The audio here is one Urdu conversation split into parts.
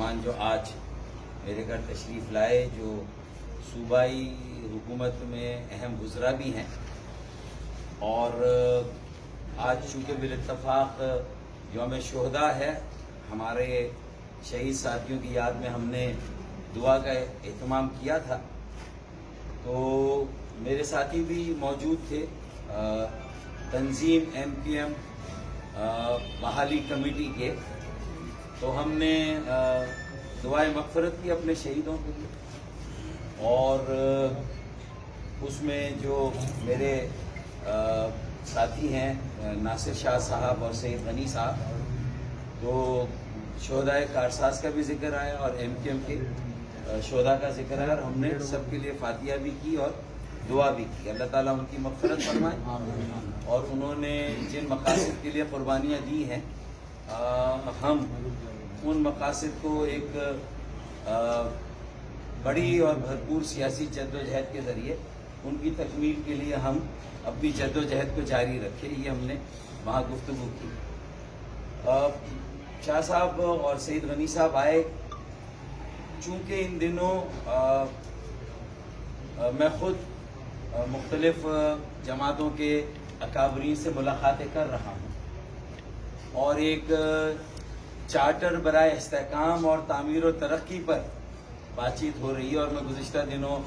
مہمان جو آج میرے گھر تشریف لائے، جو صوبائی حکومت میں اہم وزراء بھی ہیں، اور آج چونکہ بالاتفاق یوم شہداء ہے، ہمارے شہید ساتھیوں کی یاد میں ہم نے دعا کا اہتمام کیا تھا، تو میرے ساتھی بھی موجود تھے، تنظیم MQM بحالی کمیٹی کے، تو ہم نے دعائے مغفرت کی اپنے شہیدوں کے لیے، اور اس میں جو میرے ساتھی ہیں ناصر شاہ صاحب اور سید غنی صاحب، تو شہداء کارساز کا بھی ذکر آیا اور MQM کے شہداء کا ذکر آیا، اور ہم نے سب کے لیے فاتحہ بھی کی اور دعا بھی کی، اللہ تعالیٰ ان کی مغفرت فرمائے، اور انہوں نے جن مقاصد کے لیے قربانیاں دی ہیں، ہم ان مقاصد کو ایک بڑی اور بھرپور سیاسی جدوجہد کے ذریعے ان کی تکمیل کے لیے ہم اپنی جدوجہد کو جاری رکھیں، یہ ہم نے وہاں گفتگو کی۔ شاہ صاحب اور سید غنی صاحب آئے، چونکہ ان دنوں میں خود مختلف جماعتوں کے اکابرین سے ملاقاتیں کر رہا ہوں، اور ایک چارٹر برائے استحکام اور تعمیر و ترقی پر بات چیت ہو رہی ہے، اور میں گزشتہ دنوں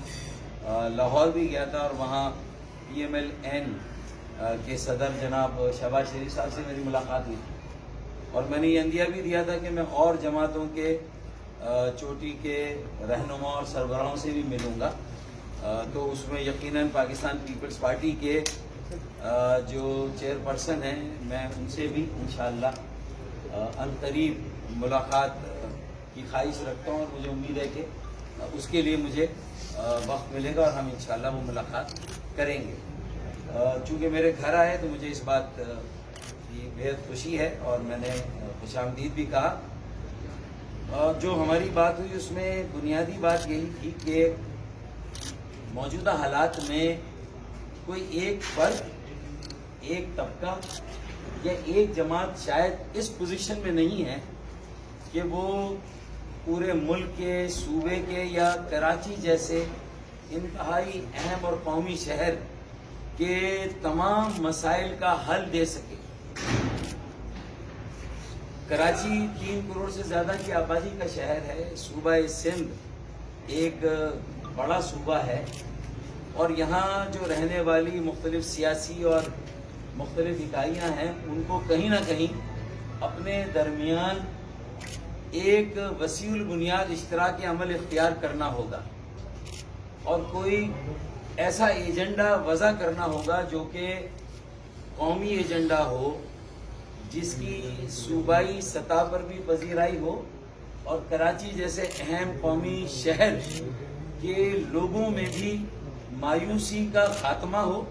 لاہور بھی گیا تھا، اور وہاں PMLN کے صدر جناب شہباز شریف صاحب سے میری ملاقات ہوئی، اور میں نے یہ عندیہ بھی دیا تھا کہ میں اور جماعتوں کے چوٹی کے رہنما اور سربراہوں سے بھی ملوں گا، تو اس میں یقیناً پاکستان پیپلز پارٹی کے جو چیئرپرسن ہیں، میں ان سے بھی انشاءاللہ عنقریب ملاقات کی خواہش رکھتا ہوں، اور مجھے امید ہے کہ اس کے لیے مجھے وقت ملے گا اور ہم انشاءاللہ وہ ملاقات کریں گے۔ چونکہ میرے گھر آئے تو مجھے اس بات کی بہت خوشی ہے، اور میں نے خوش آمدید بھی کہا۔ جو ہماری بات ہوئی اس میں بنیادی بات یہی تھی کہ موجودہ حالات میں کوئی ایک فرد، ایک طبقہ یا ایک جماعت شاید اس پوزیشن میں نہیں ہے کہ وہ پورے ملک کے، صوبے کے یا کراچی جیسے انتہائی اہم اور قومی شہر کے تمام مسائل کا حل دے سکے۔ کراچی 3 کروڑ سے زیادہ کی آبادی کا شہر ہے، صوبہ سندھ ایک بڑا صوبہ ہے، اور یہاں جو رہنے والی مختلف سیاسی اور مختلف اکائیاں ہیں، ان کو کہیں نہ کہیں اپنے درمیان ایک وسیع البنیاد اشتراک عمل اختیار کرنا ہوگا، اور کوئی ایسا ایجنڈا وضع کرنا ہوگا جو کہ قومی ایجنڈا ہو، جس کی صوبائی سطح پر بھی پذیرائی ہو، اور کراچی جیسے اہم قومی شہر کے لوگوں میں بھی مایوسی کا خاتمہ ہو،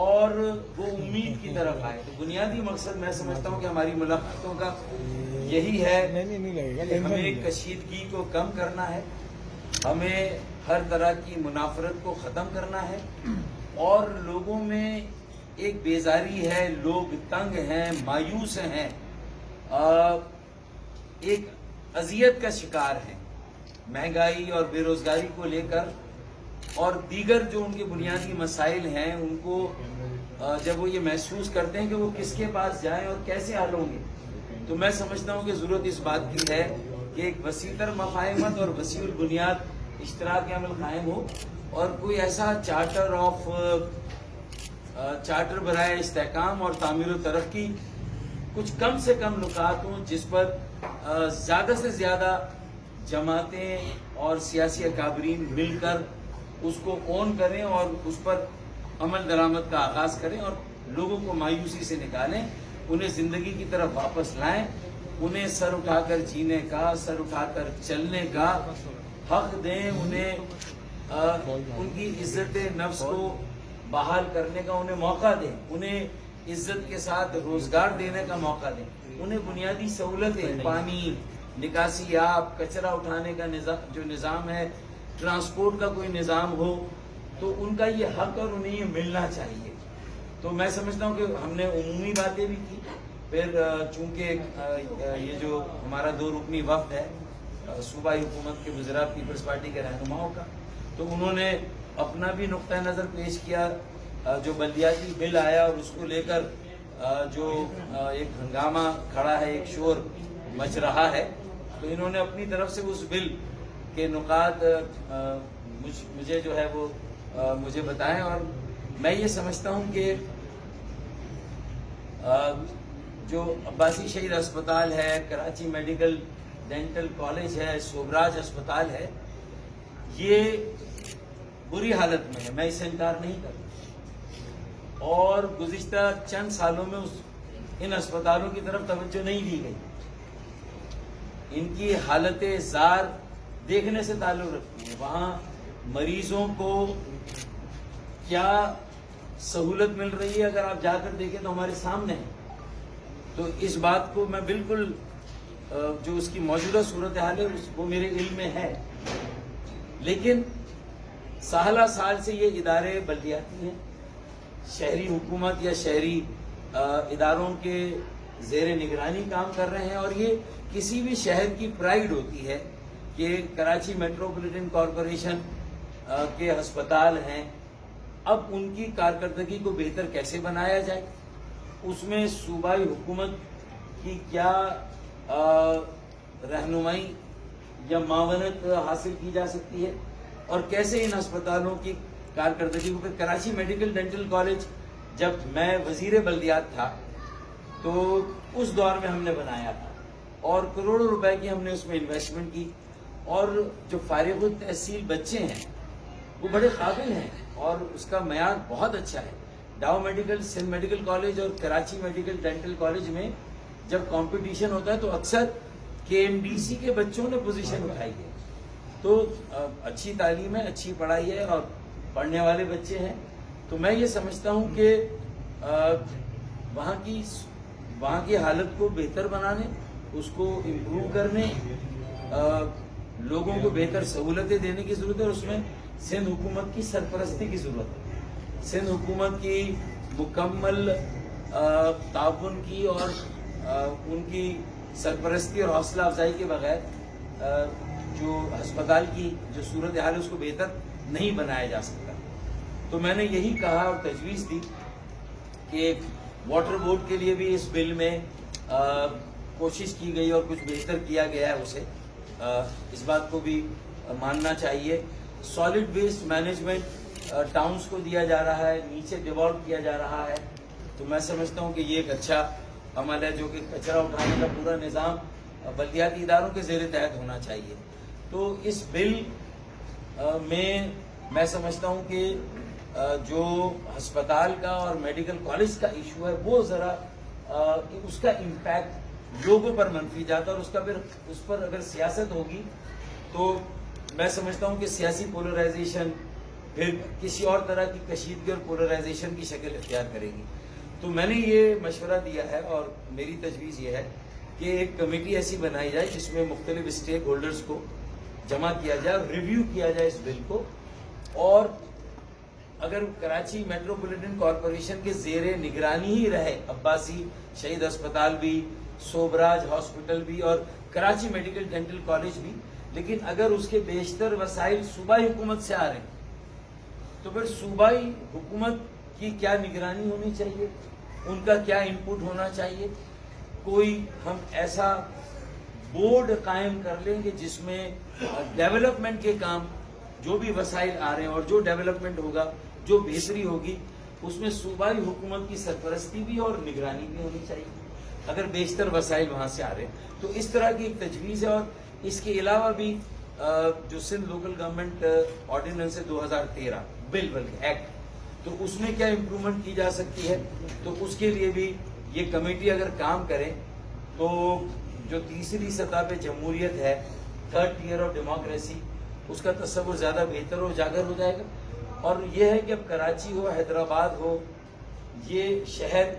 اور وہ امید کی طرف آئے۔ تو بنیادی مقصد میں سمجھتا ہوں کہ ہماری ملاقاتوں کا یہی ہے کہ ہمیں کشیدگی کو کم کرنا ہے، ہمیں ہر طرح کی منافرت کو ختم کرنا ہے، اور لوگوں میں ایک بیزاری ہے، لوگ تنگ ہیں، مایوس ہیں، ایک اذیت کا شکار ہیں مہنگائی اور بے روزگاری کو لے کر، اور دیگر جو ان کے بنیادی مسائل ہیں، ان کو جب وہ یہ محسوس کرتے ہیں کہ وہ کس کے پاس جائیں اور کیسے حل ہوں گے، تو میں سمجھتا ہوں کہ ضرورت اس بات کی ہے کہ ایک وسیع تر مفاہمت اور وسیع البنیاد اشتراک عمل قائم ہو، اور کوئی ایسا چارٹر برائے استحکام اور تعمیر و ترقی کچھ کم سے کم نکات ہوں جس پر زیادہ سے زیادہ جماعتیں اور سیاسی اکابرین مل کر اس کو اون کریں اور اس پر عمل درآمد کا آغاز کریں، اور لوگوں کو مایوسی سے نکالیں، انہیں زندگی کی طرف واپس لائیں، انہیں سر اٹھا کر جینے کا، سر اٹھا کر چلنے کا حق دیں، انہیں ان کی عزت نفس کو بحال کرنے کا انہیں موقع دیں، انہیں عزت کے ساتھ روزگار دینے کا موقع دیں، انہیں بنیادی سہولتیں، پانی، نکاسی آب، کچرا اٹھانے کا جو نظام ہے، ٹرانسپورٹ کا کوئی نظام ہو، تو ان کا یہ حق اور انہیں یہ ملنا چاہیے۔ تو میں سمجھتا ہوں کہ ہم نے عمومی باتیں بھی کی، پھر چونکہ یہ جو ہمارا 2 رکنی وفد ہے صوبائی حکومت کے وزراء پیپلز پارٹی کے رہنماؤں کا، تو انہوں نے اپنا بھی نقطہ نظر پیش کیا. جو بلدیاتی بل آیا اور اس کو لے کر جو ایک ہنگامہ کھڑا ہے، ایک شور مچ رہا ہے، تو انہوں نے اپنی طرف سے اس بل کے نکات مجھے جو ہے وہ مجھے بتائیں. اور میں یہ سمجھتا ہوں کہ جو عباسی شہید اسپتال ہے، کراچی میڈیکل ڈینٹل کالج ہے، سوبراج اسپتال ہے، یہ بری حالت میں ہے، میں اس سے انکار نہیں کرتا. اور گزشتہ چند سالوں میں ان اسپتالوں کی طرف توجہ نہیں دی گئی. ان کی حالت زار دیکھنے سے تعلق رکھتی ہے. وہاں مریضوں کو کیا سہولت مل رہی ہے، اگر آپ جا کر دیکھیں تو ہمارے سامنے ہے. تو اس بات کو میں بالکل جو اس کی موجودہ صورتحال ہے وہ میرے علم میں ہے. لیکن سالہ سال سے یہ ادارے بلدیاتی ہیں، شہری حکومت یا شہری اداروں کے زیر نگرانی کام کر رہے ہیں. اور یہ کسی بھی شہر کی پرائیڈ ہوتی ہے کہ کراچی میٹروپولیٹن کارپوریشن کے ہسپتال ہیں، اب ان کی کارکردگی کو بہتر کیسے بنایا جائے، اس میں صوبائی حکومت کی کیا رہنمائی یا معاونت حاصل کی جا سکتی ہے، اور کیسے ان ہسپتالوں کی کارکردگی کو. کراچی میڈیکل ڈینٹل کالج جب میں وزیر بلدیات تھا تو اس دور میں ہم نے بنایا تھا، اور کروڑوں روپے کی ہم نے اس میں انویسٹمنٹ کی. اور جو فارغ التحصیل بچے ہیں وہ بڑے قابل ہیں اور اس کا معیار بہت اچھا ہے. ڈاؤ میڈیکل، سندھ میڈیکل کالج اور کراچی میڈیکل ڈینٹل کالج میں جب کمپٹیشن ہوتا ہے تو اکثر KMDC کے بچوں نے پوزیشن اٹھائی ہے. تو اچھی تعلیم ہے، اچھی پڑھائی ہے اور پڑھنے والے بچے ہیں. تو میں یہ سمجھتا ہوں کہ وہاں کی حالت کو بہتر بنانے، اس کو امپروو کرنے، لوگوں کو بہتر سہولتیں دینے کی ضرورت ہے. اور اس میں سندھ حکومت کی سرپرستی کی ضرورت ہے. سندھ حکومت کی مکمل تعاون کی اور ان کی سرپرستی اور حوصلہ افزائی کے بغیر جو ہسپتال کی جو صورتحال ہے اس کو بہتر نہیں بنایا جا سکتا. تو میں نے یہی کہا اور تجویز دی کہ واٹر بورڈ کے لیے بھی اس بل میں کوشش کی گئی اور کچھ بہتر کیا گیا ہے، اسے اس بات کو بھی ماننا چاہیے. سالڈ ویسٹ مینجمنٹ ٹاؤنز کو دیا جا رہا ہے، نیچے ڈیولپ کیا جا رہا ہے. تو میں سمجھتا ہوں کہ یہ ایک اچھا عمل ہے، جو کہ کچرا اٹھانے کا پورا نظام بلدیاتی اداروں کے زیر تحت ہونا چاہیے. تو اس بل میں سمجھتا ہوں کہ جو ہسپتال کا اور میڈیکل کالج کا ایشو ہے وہ ذرا اس کا امپیکٹ لوگوں پر منفی جاتا ہے، اور اس پر اگر سیاست ہوگی تو میں سمجھتا ہوں کہ سیاسی پولرائزیشن پھر کسی اور طرح کی کشیدگی اور پولرائزیشن کی شکل اختیار کرے گی. تو میں نے یہ مشورہ دیا ہے اور میری تجویز یہ ہے کہ ایک کمیٹی ایسی بنائی جائے جس میں مختلف اسٹیک ہولڈرز کو جمع کیا جائے اور ریویو کیا جائے اس بل کو. اور اگر کراچی میٹروپولیٹن کارپوریشن کے زیر نگرانی ہی رہے عباسی شہید اسپتال بھی، سوبراج ہاسپٹل بھی اور کراچی میڈیکل ڈینٹل کالج بھی، لیکن اگر اس کے بیشتر وسائل صوبائی حکومت سے آ رہے ہیں تو پھر صوبائی حکومت کی کیا نگرانی ہونی چاہیے، ان کا کیا انپٹ ہونا چاہیے. کوئی ہم ایسا بورڈ قائم کر لیں گے جس میں ڈیولپمنٹ کے کام جو بھی وسائل آ رہے ہیں اور جو ڈیولپمنٹ ہوگا، جو بہتری ہوگی، اس میں صوبائی حکومت کی سرپرستی بھی اور نگرانی بھی ہونی چاہیے اگر بیشتر وسائل وہاں سے آ رہے ہیں. تو اس طرح کی ایک تجویز ہے. اور اس کے علاوہ بھی جو سندھ لوکل گورنمنٹ آرڈیننس ہے 2013 بل بلکہ ایکٹ، تو اس میں کیا امپرومنٹ کی جا سکتی ہے. تو اس کے لیے بھی یہ کمیٹی اگر کام کرے تو جو تیسری سطح پہ جمہوریت ہے، تھرڈ ٹیئر آف ڈیموکریسی، اس کا تصور زیادہ بہتر اور اجاگر ہو جائے گا. اور یہ ہے کہ اب کراچی ہو، حیدرآباد ہو، یہ شہر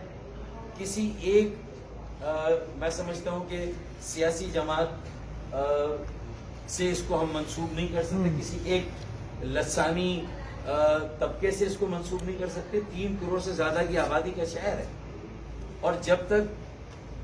کسی ایک میں سمجھتا ہوں کہ سیاسی جماعت سے اس کو ہم منسوب نہیں کر سکتے، کسی ایک لسانی طبقے سے اس کو منسوب نہیں کر سکتے. 3 کروڑ سے زیادہ کی آبادی کا شہر ہے، اور جب تک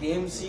KMC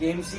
KMC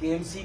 KMC